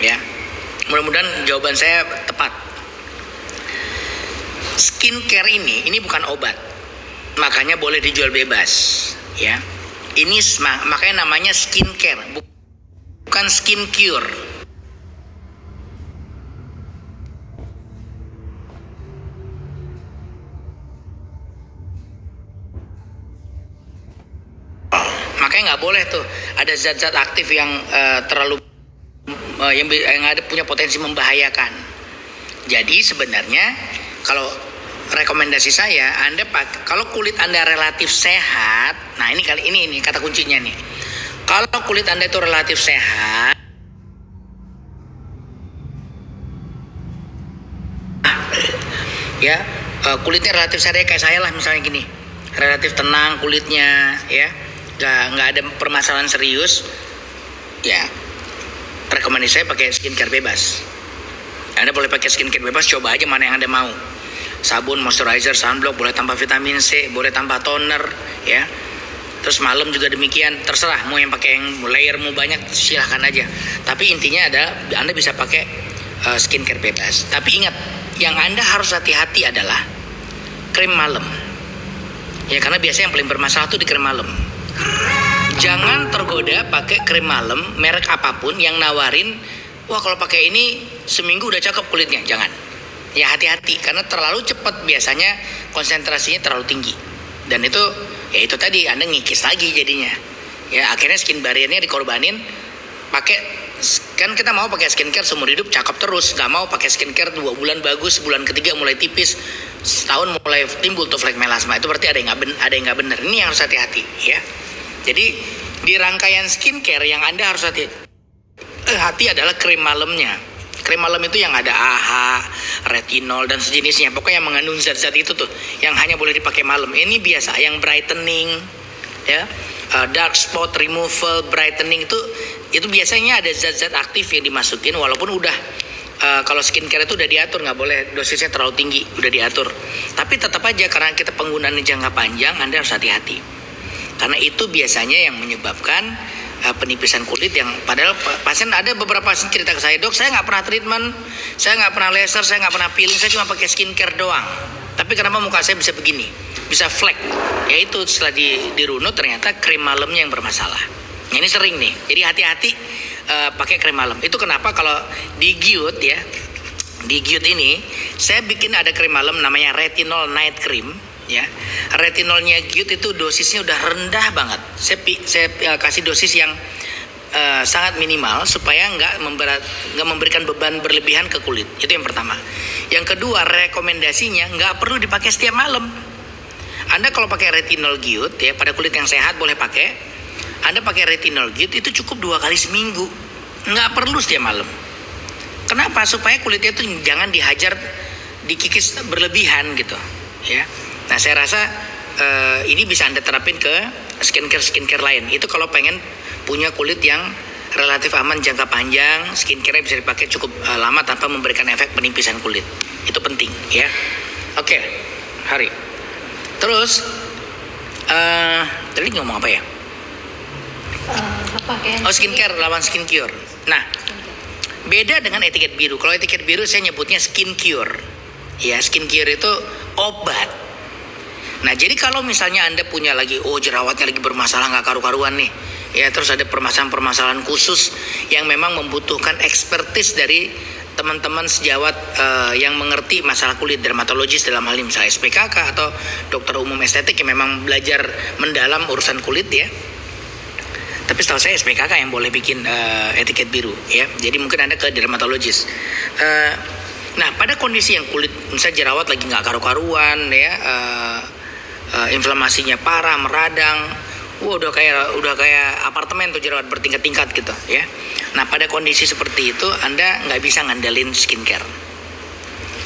ya. Mudah-mudahan jawaban saya tepat. Skincare ini bukan obat, makanya boleh dijual bebas, ya. Ini makanya namanya skincare, bukan skin cure. Makanya nggak boleh tuh ada zat-zat aktif yang terlalu yang ada punya potensi membahayakan. Jadi sebenarnya kalau rekomendasi saya, Anda kalau kulit Anda relatif sehat, nah ini kata kuncinya nih. Kalau kulit Anda itu relatif sehat, ya kulitnya relatif sehat kayak saya lah misalnya gini, relatif tenang kulitnya, ya nggak ada permasalahan serius, ya rekomendasi saya pakai skincare bebas. Anda boleh pakai skincare bebas, coba aja mana yang Anda mau. Sabun, moisturizer, sunblock, boleh tambah vitamin C, boleh tambah toner, ya. Terus malam juga demikian, terserah mau yang pakai yang layermu banyak silahkan aja. Tapi intinya adalah Anda bisa pakai skincare bebas. Tapi ingat, yang Anda harus hati-hati adalah krim malam. Ya karena biasanya yang paling bermasalah tuh di krim malam. Jangan tergoda pakai krim malam merek apapun yang nawarin, wah kalau pakai ini seminggu udah cakep kulitnya. Jangan. Ya hati-hati karena terlalu cepat biasanya konsentrasinya terlalu tinggi. Dan itu ya itu tadi Anda ngikis lagi jadinya. Ya akhirnya skin barriernya dikorbanin pakai, kan kita mau pakai skincare seumur hidup cakep terus, nggak mau pakai skincare 2 bulan bagus, bulan ketiga mulai tipis, setahun mulai timbul tuh flek melasma. Itu berarti ada yang nggak benar. Ini yang harus hati-hati, ya. Jadi di rangkaian skincare yang Anda harus hati adalah krim malamnya. Krim malam itu yang ada AHA, retinol dan sejenisnya. Pokoknya yang mengandung zat-zat itu tuh yang hanya boleh dipakai malam. Ini biasa yang brightening, ya, dark spot removal, brightening itu biasanya ada zat-zat aktif yang dimasukin walaupun udah kalau skincare itu udah diatur, nggak boleh dosisnya terlalu tinggi, udah diatur. Tapi tetap aja karena kita penggunaannya jangka panjang, Anda harus hati-hati. Karena itu biasanya yang menyebabkan penipisan kulit yang padahal pasien ada beberapa pasien cerita ke saya, dok saya nggak pernah treatment, saya nggak pernah laser, saya nggak pernah peeling, saya cuma pakai skincare doang. Tapi kenapa muka saya bisa begini, bisa flek? Yaitu setelah dirunut ternyata krim malamnya yang bermasalah. Ini sering nih, jadi hati-hati pakai krim malam. Itu kenapa kalau di Gyut ya, di Gyut ini saya bikin ada krim malam namanya retinol night cream. Ya, retinolnya Gyut itu dosisnya udah rendah banget. Saya kasih dosis yang sangat minimal supaya nggak memberikan beban berlebihan ke kulit. Itu yang pertama. Yang kedua, rekomendasinya nggak perlu dipakai setiap malam. Anda kalau pakai retinol Gyut ya pada kulit yang sehat boleh pakai. Anda pakai retinol Gyut itu cukup 2 kali seminggu, nggak perlu setiap malam. Kenapa? Supaya kulitnya itu jangan dihajar, dikikis berlebihan gitu, ya. Nah saya rasa ini bisa Anda terapin ke skincare lain. Itu kalau pengen punya kulit yang relatif aman jangka panjang, skincare bisa dipakai cukup lama tanpa memberikan efek penipisan kulit. Itu penting, ya. Oke, Hari. Terus tadi ngomong apa ya? Skincare lawan skin cure. Nah, beda dengan etiket biru. Kalau etiket biru saya nyebutnya skin cure. Ya, skin cure itu obat. Nah jadi kalau misalnya Anda punya lagi jerawatnya lagi bermasalah nggak karu-karuan nih, ya terus ada permasalahan khusus yang memang membutuhkan ekspertis dari teman-teman sejawat yang mengerti masalah kulit, dermatologis dalam hal ini misalnya SPKK atau dokter umum estetik yang memang belajar mendalam urusan kulit ya. Tapi setahu saya SPKK yang boleh bikin etiket biru ya. Jadi mungkin Anda ke dermatologis. Nah pada kondisi yang kulit misalnya jerawat lagi nggak karu-karuan ya. Inflamasinya parah, meradang, udah kayak apartemen tuh jerawat bertingkat-tingkat gitu ya. Nah pada kondisi seperti itu Anda nggak bisa ngandalin skincare.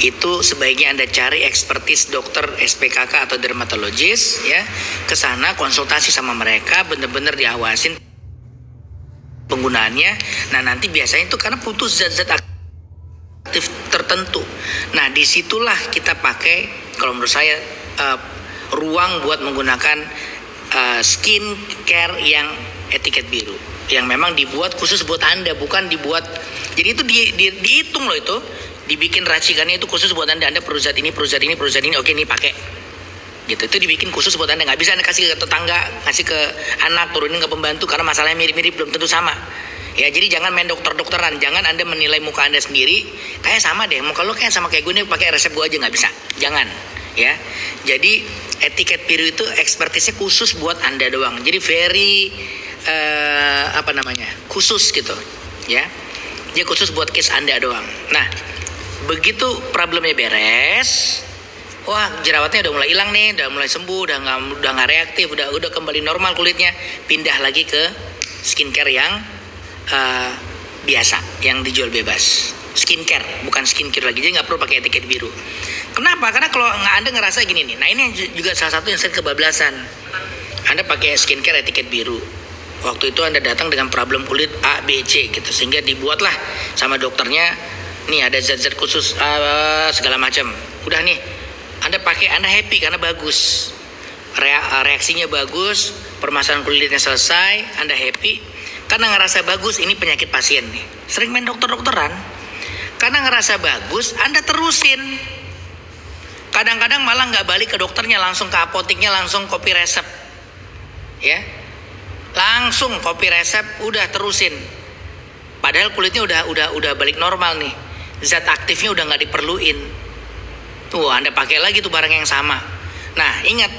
Itu sebaiknya Anda cari ekspertis dokter SPKK atau dermatologis ya, ke sana konsultasi sama mereka, bener-bener diawasin penggunaannya. Nah nanti biasanya itu karena putus zat-zat aktif tertentu. Nah disitulah kita pakai kalau menurut saya ruang buat menggunakan skincare yang etiket biru yang memang dibuat khusus buat Anda, bukan dibuat. Jadi itu dihitung loh itu, dibikin racikannya itu khusus buat Anda. Anda perlu zat ini, oke ini pakai. Gitu, itu dibikin khusus buat Anda. Nggak bisa Anda kasih ke tetangga, kasih ke anak, turunin ke pembantu karena masalahnya mirip-mirip, belum tentu sama. Ya, jadi jangan main dokter-dokteran, jangan Anda menilai muka Anda sendiri, kayak sama deh, muka lo kayak sama kayak gue nih, pakai resep gue aja, nggak bisa. Jangan, ya. Jadi etiket biru itu ekspertisnya khusus buat Anda doang. Jadi very khusus gitu, ya. Dia khusus buat case Anda doang. Nah, begitu problemnya beres, wah jerawatnya udah mulai hilang nih, udah mulai sembuh, udah nggak reaktif, udah kembali normal kulitnya, pindah lagi ke skincare yang biasa, yang dijual bebas. Skincare, bukan skincare lagi, jadi nggak perlu pakai etiket biru. Kenapa? Karena kalau Anda ngerasa gini nih, nah ini juga salah satu yang sering kebablasan. Anda pakai skincare etiket biru. Waktu itu Anda datang dengan problem kulit A, B, C gitu, sehingga dibuatlah sama dokternya, nih ada zat-zat khusus segala macam. Udah nih, Anda pakai, Anda happy karena bagus, reaksinya bagus, permasalahan kulitnya selesai, Anda happy karena ngerasa bagus. Ini penyakit pasien nih, sering main dokter-dokteran karena ngerasa bagus, Anda terusin. Kadang-kadang malah nggak balik ke dokternya, langsung ke apoteknya, langsung kopi resep, ya, langsung kopi resep, udah terusin. Padahal kulitnya udah balik normal nih, zat aktifnya udah nggak diperluin. Tuh Anda pakai lagi tuh barang yang sama. Nah ingat,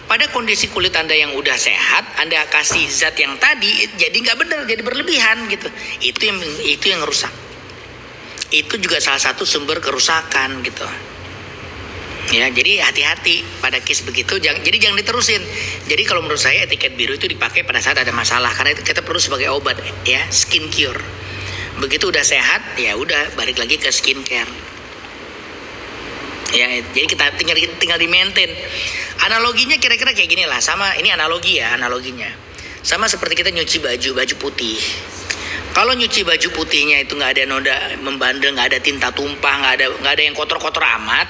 pada kondisi kulit Anda yang udah sehat, Anda kasih zat yang tadi, jadi nggak benar, jadi berlebihan gitu. Itu yang rusak. Itu juga salah satu sumber kerusakan gitu. Ya, jadi hati-hati pada case begitu. Jadi jangan diterusin. Jadi kalau menurut saya etiket biru itu dipakai pada saat ada masalah, karena itu kita perlu sebagai obat, ya, skin cure. Begitu udah sehat, ya udah balik lagi ke skincare. Ya, jadi kita tinggal di maintain. Analoginya kira-kira kayak gini lah, sama ini analogi ya, analoginya. Sama seperti kita nyuci baju putih. Kalau nyuci baju putihnya itu nggak ada noda membandel, nggak ada tinta tumpah, nggak ada yang kotor-kotor amat,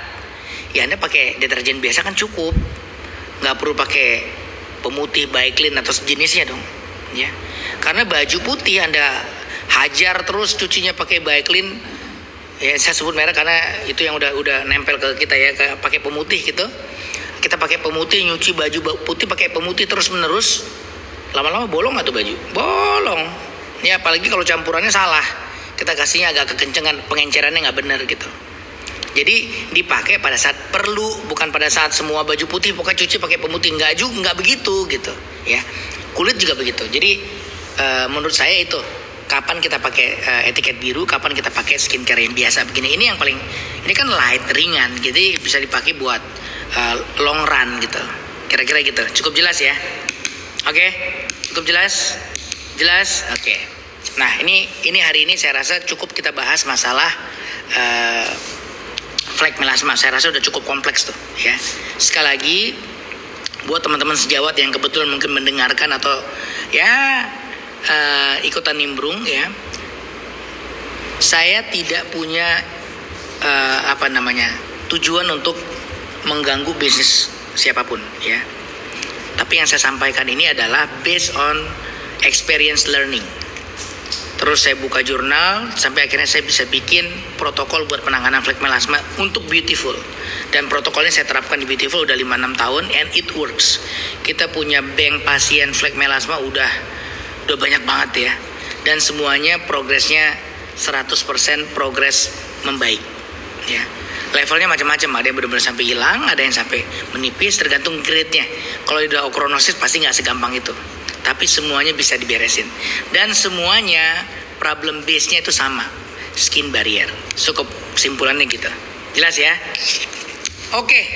ya Anda pakai deterjen biasa kan cukup, nggak perlu pakai pemutih Baiklin atau sejenisnya dong, ya. Karena baju putih Anda hajar terus cucinya pakai Baiklin, ya saya sebut merek karena itu yang udah nempel ke kita ya, pakai pemutih gitu. Kita pakai pemutih, nyuci baju putih pakai pemutih terus menerus, lama-lama bolong nggak tuh baju? Bolong. Ya apalagi kalau campurannya salah, kita kasihnya agak kekencengan, pengencerannya nggak benar gitu. Jadi dipakai pada saat perlu, bukan pada saat semua baju putih pokoknya cuci pakai pemutih, nggak begitu gitu ya. Kulit juga begitu. Jadi menurut saya itu, kapan kita pakai etiket biru, kapan kita pakai skincare yang biasa begini. Ini yang paling, ini kan light, ringan, jadi bisa dipakai buat long run gitu. Kira-kira gitu. Cukup jelas ya? Oke? Cukup jelas? Jelas? Oke. Nah ini hari ini saya rasa cukup kita bahas masalah flek melasma. Saya rasa udah cukup kompleks tuh ya. Sekali lagi buat teman-teman sejawat yang kebetulan mungkin mendengarkan atau ya ikutan nimbrung ya, saya tidak punya tujuan untuk mengganggu bisnis siapapun ya. Tapi yang saya sampaikan ini adalah based on experience learning. Terus saya buka jurnal sampai akhirnya saya bisa bikin protokol buat penanganan flek melasma untuk Beautiful. Dan protokolnya saya terapkan di Beautiful udah 5-6 tahun and it works. Kita punya bank pasien flek melasma udah banyak banget ya. Dan semuanya progresnya 100% progres membaik ya. Levelnya macam-macam, ada yang benar-benar sampai hilang, ada yang sampai menipis, tergantung grade-nya. Kalau udah okronosis pasti nggak segampang itu. Tapi semuanya bisa diberesin. Dan semuanya problem base-nya itu sama, skin barrier. Cukup kesimpulannya gitu. Jelas ya? Oke.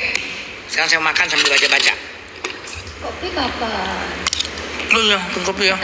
Sekarang saya makan sambil baca-baca. Kopi kapan? Oh iya, kopi ya.